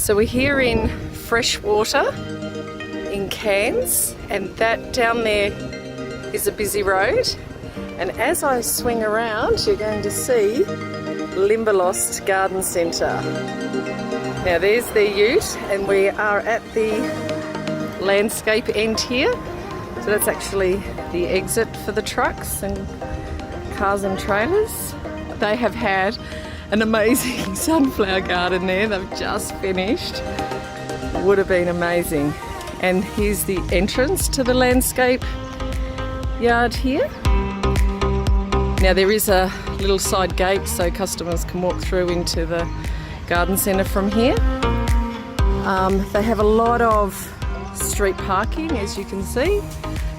So we're here in Freshwater in Cairns, and that down there is a busy road. And as I swing around, you're going to see Limberlost Garden Centre. Now there's their ute, and we are at the landscape end here. So that's actually the exit for the trucks and cars and trailers. They have had an amazing sunflower garden there. They've just finished. Would have been amazing. And here's the entrance to the landscape yard here. Now there is a little side gate so customers can walk through into the garden centre from here. They have a lot of street parking, as you can see,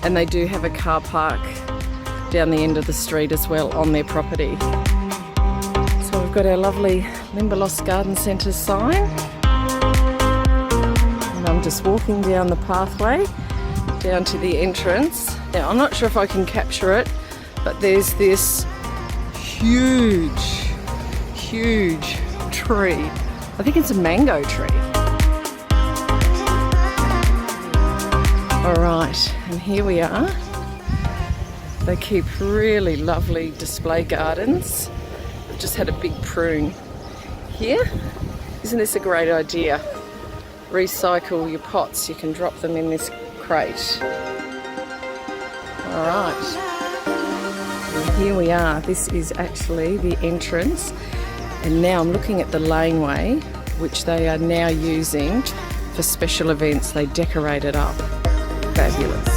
and they do have a car park down the end of the street as well on their property. So we've got our lovely Limberlost Garden Centre sign, and I'm just walking down the pathway down to the entrance. Now I'm not sure if I can capture it, but there's this huge tree. I think it's a mango tree. All right, and here we are. They keep really lovely display gardens. I've just had a big prune here. Isn't this a great idea? Recycle your pots, you can drop them in this crate. All right, and here we are. This is actually the entrance, and now I'm looking at the laneway, which they are now using for special events. They decorate it up. Fabulous.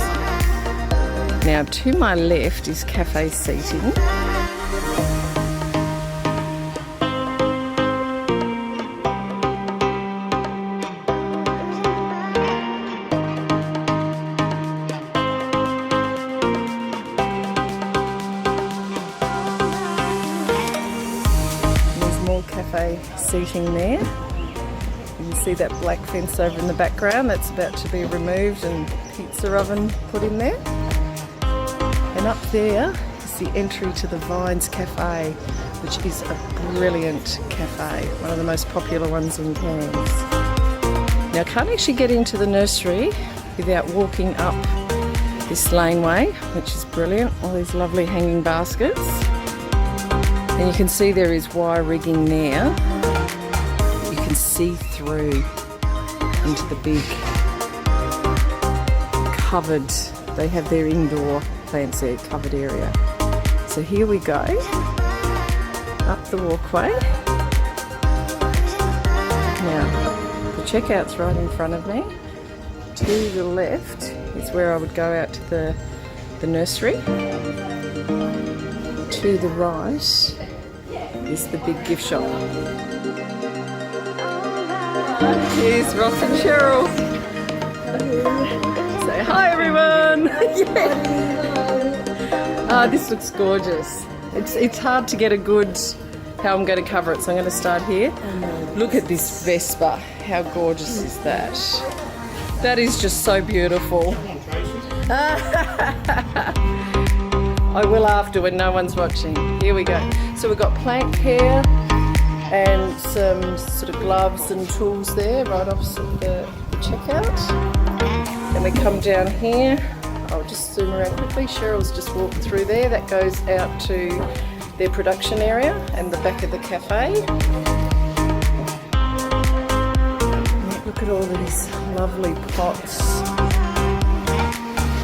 Now to my left is cafe seating. Cafe seating there. You can see that black fence over in the background that's about to be removed and pizza oven put in there. And up there is the entry to the Vines Cafe, which is a brilliant cafe, one of the most popular ones in Cairns. Now I can't actually get into the nursery without walking up this laneway, which is brilliant. All these lovely hanging baskets. And you can see there is wire rigging there. You can see through into the big covered, they have their indoor plants there, covered area. So here we go, up the walkway. Now, the checkout's right in front of me. To the left is where I would go out to the nursery. To the right is the big gift shop. Here's Ross and Cheryl. Say hi everyone. Yeah. This looks gorgeous. It's hard to get a good how I'm going to cover it, so I'm going to start here. Look at this Vespa. How gorgeous is that? That is just so beautiful. I will after when no one's watching. Here we go. So we've got plant care and some sort of gloves and tools there right opposite the checkout. And we come down here. I'll just zoom around quickly. Cheryl's just walked through there. That goes out to their production area and the back of the cafe. Look at all these lovely pots.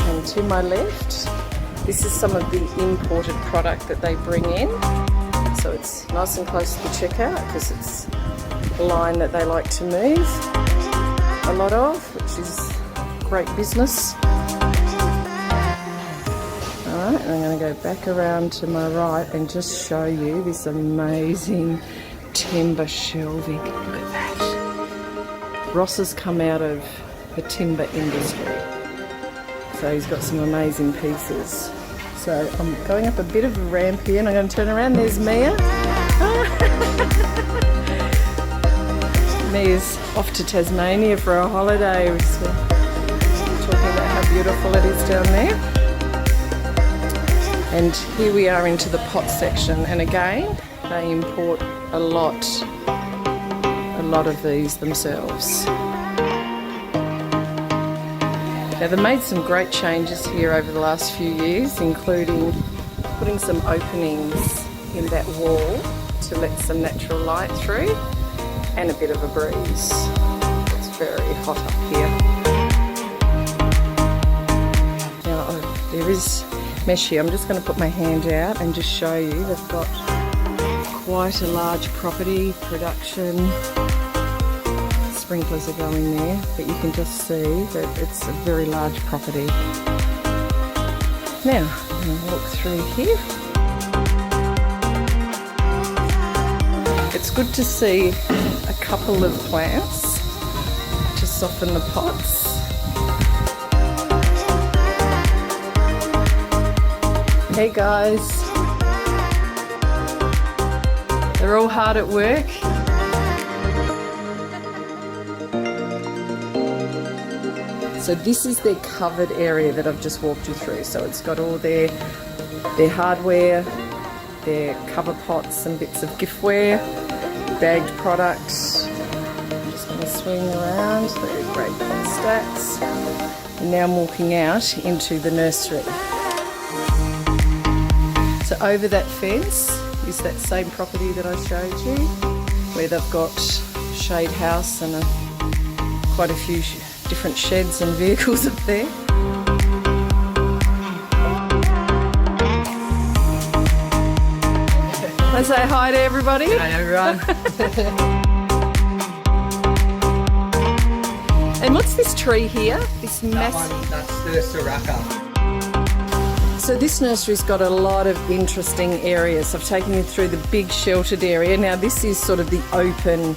And to my left, this is some of the imported product that they bring in. So it's nice and close to the checkout because it's a line that they like to move a lot of, which is great business. Alright, and I'm going to go back around to my right and just show you this amazing timber shelving. Look at that. Ross has come out of the timber industry. So he's got some amazing pieces. So I'm going up a bit of a ramp here and I'm going to turn around. There's Mia. Mia's off to Tasmania for a holiday. We're talking about how beautiful it is down there. And here we are into the pot section. And again, they import a lot lot of these themselves. Now they've made some great changes here over the last few years, including putting some openings in that wall to let some natural light through and a bit of a breeze. It's very hot up here. Now there is mesh here. I'm just going to put my hand out and just show you. They've got quite a large property, production. Sprinklers are going there, but you can just see that it's a very large property. Now, I'm going to walk through here. It's good to see a couple of plants to soften the pots. Hey guys, they're all hard at work. So this is their covered area that I've just walked you through. So it's got all their hardware, their cover pots and bits of giftware, bagged products. I'm just going to swing around. They're great pot stacks. And now I'm walking out into the nursery. So over that fence is that same property that I showed you, where they've got shade house and quite a few different sheds and vehicles up there. Let's say hi to everybody. Hi everyone. And what's this tree here? This massive... That's the Siraka. So this nursery's got a lot of interesting areas. I've taken you through the big sheltered area. Now this is sort of the open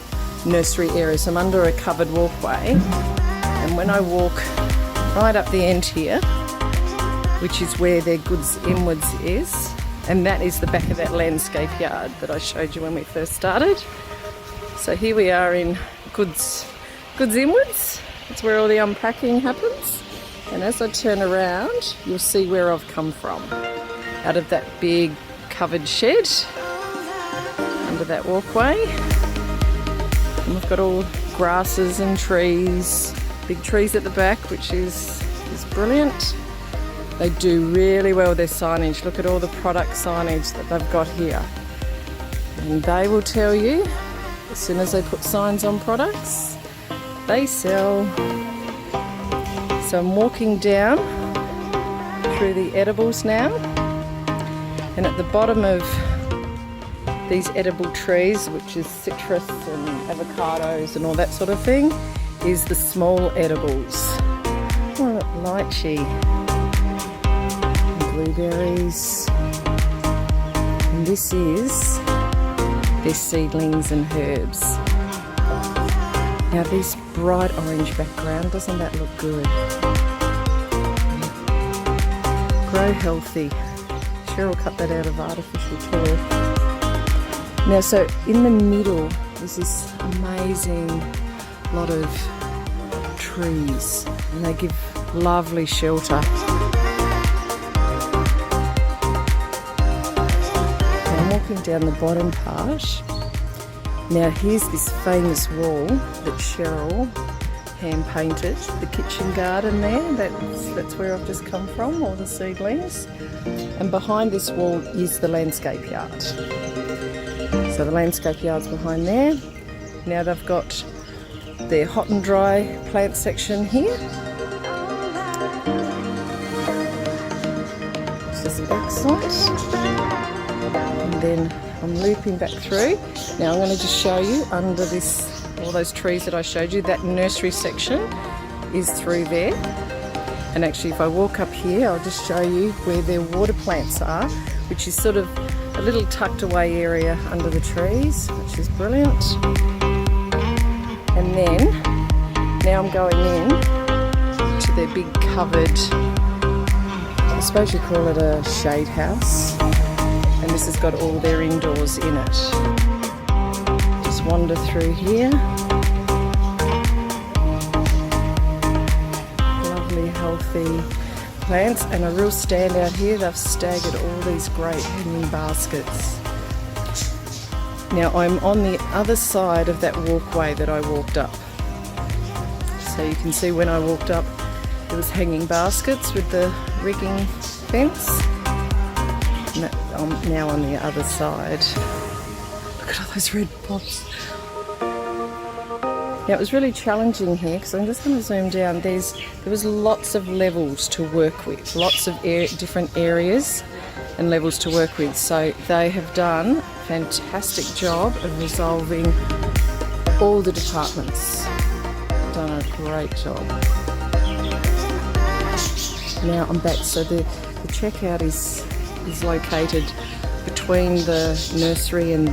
nursery area. So I'm under a covered walkway. And when I walk right up the end here, which is where their goods inwards is, and that is the back of that landscape yard that I showed you when we first started. So here we are in goods inwards. That's where all the unpacking happens. And as I turn around, you'll see where I've come from. Out of that big covered shed, under that walkway. And we've got all grasses and trees, big trees at the back, which is brilliant. They do really well with their signage. Look at all the product signage that they've got here. And they will tell you, as soon as they put signs on products, they sell. So I'm walking down through the edibles now. And at the bottom of these edible trees, which is citrus and avocados and all that sort of thing, is the small edibles. Oh, lychee, blueberries, and this is their seedlings and herbs. Now this bright orange background, doesn't that look good? Grow healthy. Cheryl cut that out of artificial turf. Now so in the middle is this amazing lot of trees, and they give lovely shelter. I'm walking down the bottom part. Now here's this famous wall that Cheryl hand painted, the kitchen garden there. That's where I've just come from, all the seedlings. And behind this wall is the landscape yard. So the landscape yard's behind there. Now they've got their hot and dry plant section here. It's just excellent. And then I'm looping back through. Now I'm going to just show you under this, all those trees that I showed you, that nursery section is through there. And actually if I walk up here, I'll just show you where their water plants are, which is sort of a little tucked away area under the trees, which is brilliant. And then, now I'm going in to their big covered, I suppose you call it a shade house. And this has got all their indoors in it. Just wander through here. Lovely, healthy plants, and a real standout here, they've staggered all these great hanging baskets. Now I'm on the other side of that walkway that I walked up. So you can see when I walked up, there was hanging baskets with the rigging fence. And I'm now on the other side. Look at all those red pops. Now it was really challenging here because I'm just going to zoom down. There was lots of levels to work with, lots of different areas and levels to work with. So they have done a fantastic job of resolving all the departments. Done a great job. Now I'm back. So the checkout is located between the nursery and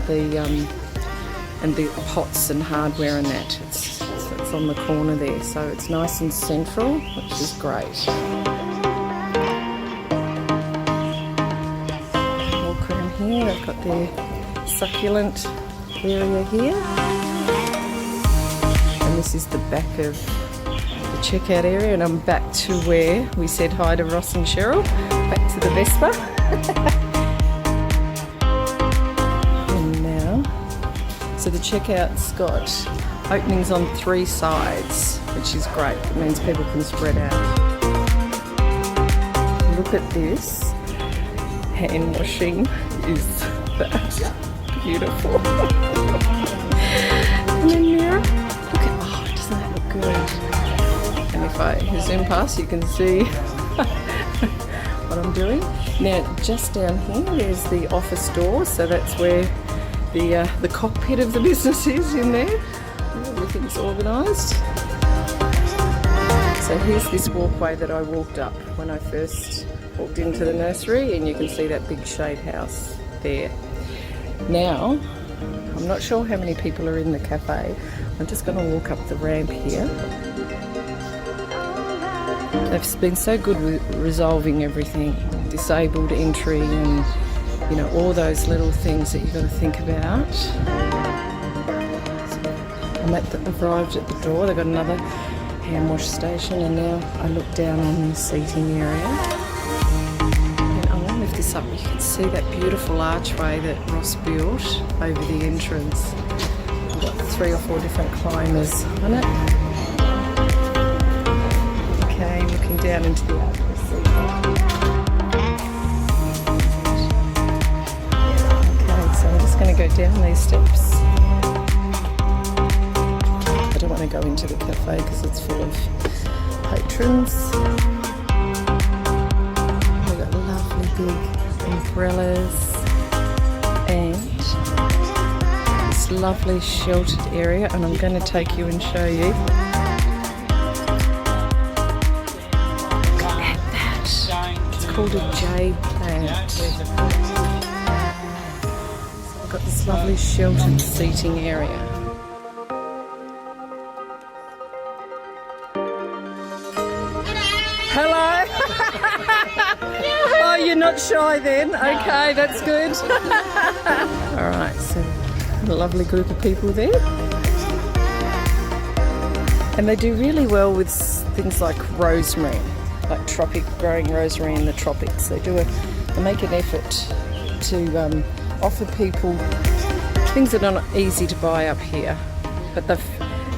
the pots and hardware and that. It's on the corner there, so it's nice and central, which is great. Walk around here, they've got their succulent area here. And this is the back of the checkout area, and I'm back to where we said hi to Ross and Cheryl, back to the Vespa. So the checkout's got openings on 3 sides, which is great. It means people can spread out. Look at this. Hand washing is that beautiful. And then mirror. Look at, oh, doesn't that look good? And if I zoom past, you can see what I'm doing. Now, just down here, there's the office door, so that's where the cockpit of the business is in there. Everything's organised. So here's this walkway that I walked up when I first walked into the nursery, and you can see that big shade house there. Now, I'm not sure how many people are in the cafe. I'm just going to walk up the ramp here. They've been so good with resolving everything, disabled entry and you know, all those little things that you've got to think about. I've arrived at the door. They've got another hand wash station, and now I look down on the seating area. And I want to lift this up. You can see that beautiful archway that Ross built over the entrance. We've got 3 or 4 different climbers on it. Okay, looking down into the archway seating. I'm just going to go down these steps. I don't want to go into the cafe because it's full of patrons. We've got lovely big umbrellas and this lovely sheltered area, and I'm going to take you and show you. Look at that. It's called a jade plant. Got this lovely sheltered seating area. Hello! Oh, you're not shy then? Okay, that's good. Alright, so a lovely group of people there. And they do really well with things like rosemary, like growing rosemary in the tropics. They make an effort to offer people things that are not easy to buy up here, but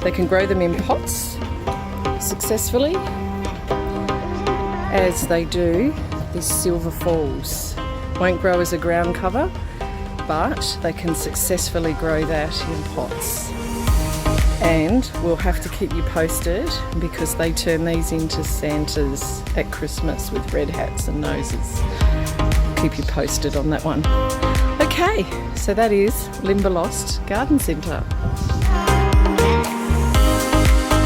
they can grow them in pots successfully, as they do these silver falls. Won't grow as a ground cover, but they can successfully grow that in pots. And we'll have to keep you posted because they turn these into Santas at Christmas with red hats and noses. Keep you posted on that one. Okay, so that is Limberlost Garden Centre.